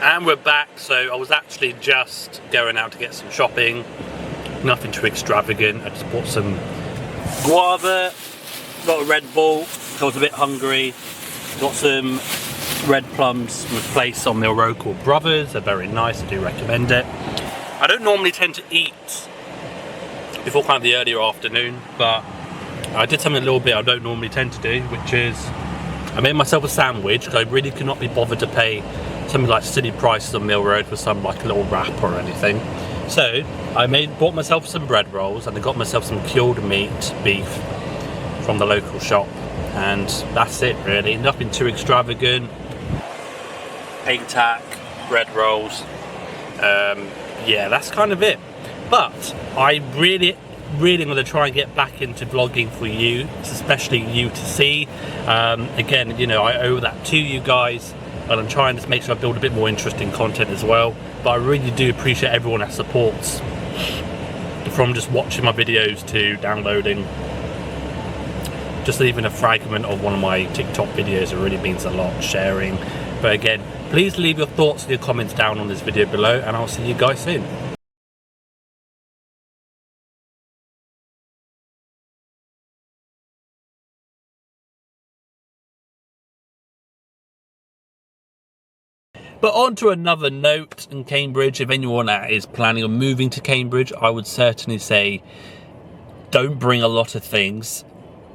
And we're back. So I was actually just going out to get some shopping. Nothing too extravagant. I just bought some guava, got a Red Bull, I was a bit hungry. Got some red plums from a place on Mill Road called Brothers. They're very nice, I do recommend it. I don't normally tend to eat before kind of the earlier afternoon, but I did something a little bit I don't normally tend to do, which is I made myself a sandwich because I really could not be bothered to pay something like silly prices on Mill Road for some like a little wrap or anything. So I bought myself some bread rolls and I got myself some cured meat beef from the local shop, and that's it really. Nothing too extravagant. Egg tack, bread rolls. Yeah, that's kind of it. But I really going to try and get back into vlogging for you, especially you to see. Again, you know, I owe that to you guys, and I'm trying to make sure I build a bit more interesting content as well. But I really do appreciate everyone that supports, from just watching my videos to downloading just even a fragment of one of my TikTok videos. It really means a lot, sharing. But again, please leave your thoughts and your comments down on this video below, and I'll see you guys soon. But on to another note in Cambridge. If anyone that is planning on moving to Cambridge, I would certainly say don't bring a lot of things.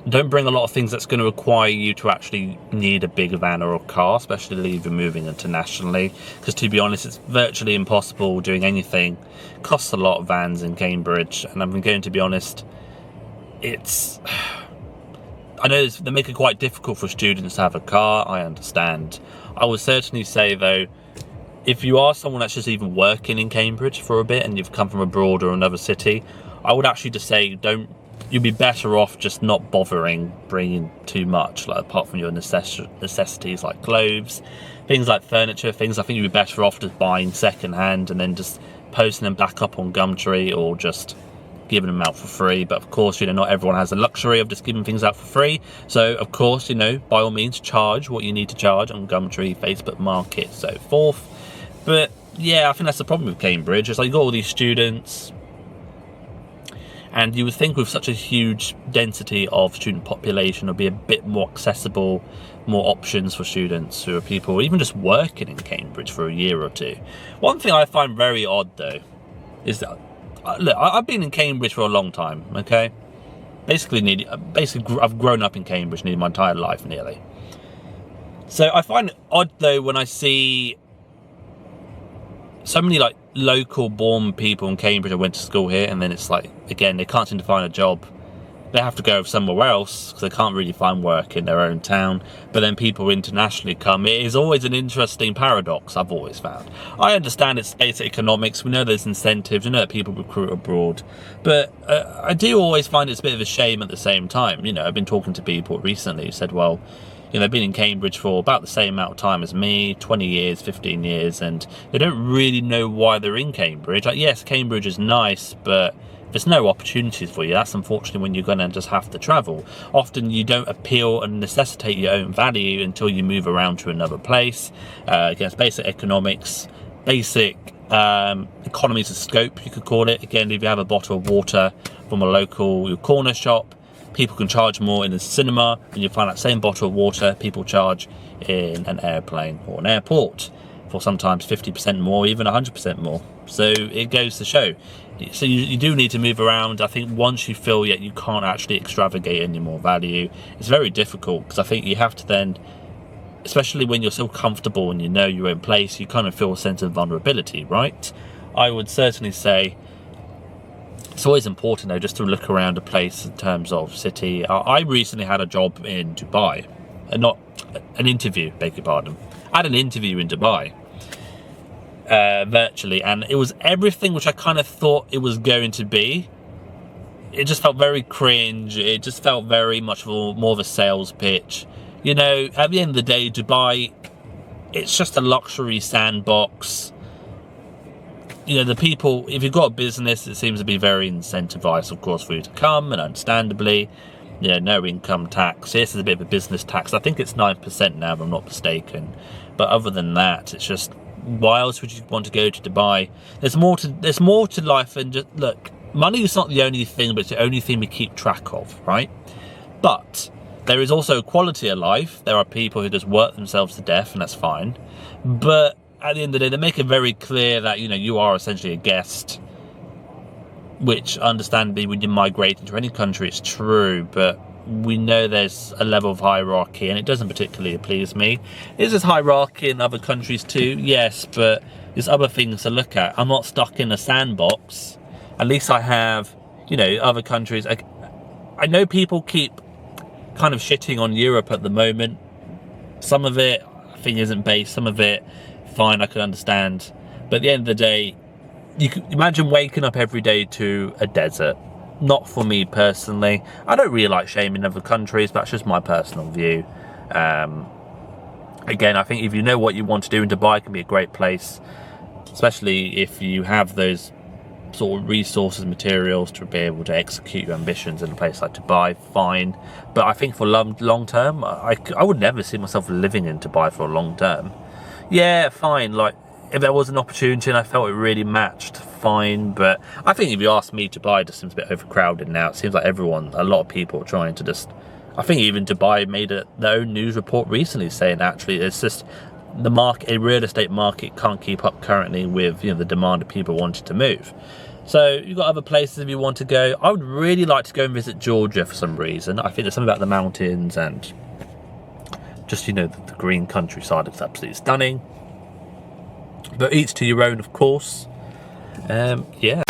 Don't bring a lot of things that's going to require you to actually need a big van or a car, especially if you're moving internationally. Because to be honest, it's virtually impossible doing anything. It costs a lot of vans in Cambridge, and I'm going to be honest, I know they make it quite difficult for students to have a car, I understand. I would certainly say though, if you are someone that's just even working in Cambridge for a bit and you've come from abroad or another city, I would actually just say you'd be better off just not bothering bringing too much, like apart from your necessities like clothes, things like furniture, things I think you'd be better off just buying second hand and then just posting them back up on Gumtree or just giving them out for free. But of course, you know, not everyone has the luxury of just giving things out for free. So of course, you know, by all means charge what you need to charge on Gumtree, Facebook Market, so forth. But yeah, I think that's the problem with Cambridge. It's like you got all these students, and you would think with such a huge density of student population, it'll be a bit more accessible, more options for students who are people even just working in Cambridge for a year or two. One thing I find very odd though is that, look, I've been in Cambridge for a long time, okay? Basically, I've grown up in Cambridge nearly my entire life, nearly. So I find it odd, though, when I see so many, like, local-born people in Cambridge that went to school here, and then it's like, again, they can't seem to find a job. They have to go somewhere else because they can't really find work in their own town. But then people internationally come. It is always an interesting paradox, I've always found. I understand it's basic economics. We know there's incentives. We know that people recruit abroad. But I do always find it's a bit of a shame at the same time. You know, I've been talking to people recently who said, well, you know, they've been in Cambridge for about the same amount of time as me, 20 years, 15 years, and they don't really know why they're in Cambridge. Like, yes, Cambridge is nice, but there's no opportunities for you. That's unfortunately when you're going to just have to travel. Often you don't appeal and necessitate your own value until you move around to another place. Again, it's basic economics, basic economies of scope, you could call it. Again, if you have a bottle of water from a local corner shop, people can charge more in a cinema, and you find that same bottle of water people charge in an airplane or an airport for sometimes 50% more, even 100% more. So it goes to show. So you do need to move around. I think once you feel you can't actually extravagate any more value, it's very difficult, because I think you have to then, especially when you're so comfortable and you know your own place, you kind of feel a sense of vulnerability, right? I would certainly say it's always important though just to look around a place in terms of city. I recently had a job in Dubai, not an interview, beg your pardon. I had an interview in Dubai. Virtually, and it was everything which I kind of thought it was going to be. It just felt very cringe. It just felt very much more of a sales pitch. You know, at the end of the day, Dubai, it's just a luxury sandbox. You know, the people, if you've got a business, it seems to be very incentivized, of course, for you to come, and understandably, you know, no income tax. This is a bit of a business tax. I think it's 9% now, if I'm not mistaken. But other than that, it's just why else would you want to go to Dubai? There's more to life than just, look, money is not the only thing, but it's the only thing we keep track of, right? But there is also quality of life. There are people who just work themselves to death, and that's fine. But at the end of the day, they make it very clear that, you know, you are essentially a guest, which understandably when you migrate into any country, it's true, but we know there's a level of hierarchy, and it doesn't particularly please me. Is there hierarchy in other countries too? Yes, but there's other things to look at. I'm not stuck in a sandbox. At least I have, you know, other countries. I know people keep kind of shitting on Europe at the moment. Some of it I think isn't based, some of it fine, I can understand. But at the end of the day, you can imagine waking up every day to a desert. Not for me personally. I don't really like shaming other countries, but that's just my personal view. Again, I think if you know what you want to do in Dubai, it can be a great place, especially if you have those sort of resources, materials to be able to execute your ambitions in a place like Dubai, fine. But I think for long term, I would never see myself living in Dubai for a long term. Yeah, fine, like if there was an opportunity and I felt it really matched, fine. But I think if you ask me, Dubai just seems a bit overcrowded now. It seems like a lot of people are trying to just, I think even Dubai made their own news report recently saying actually it's just the market, a real estate market can't keep up currently with, you know, the demand of people wanting to move. So you've got other places if you want to go. I would really like to go and visit Georgia for some reason. I think there's something about the mountains and just, you know, the green countryside is absolutely stunning. But each to your own, of course. Yeah.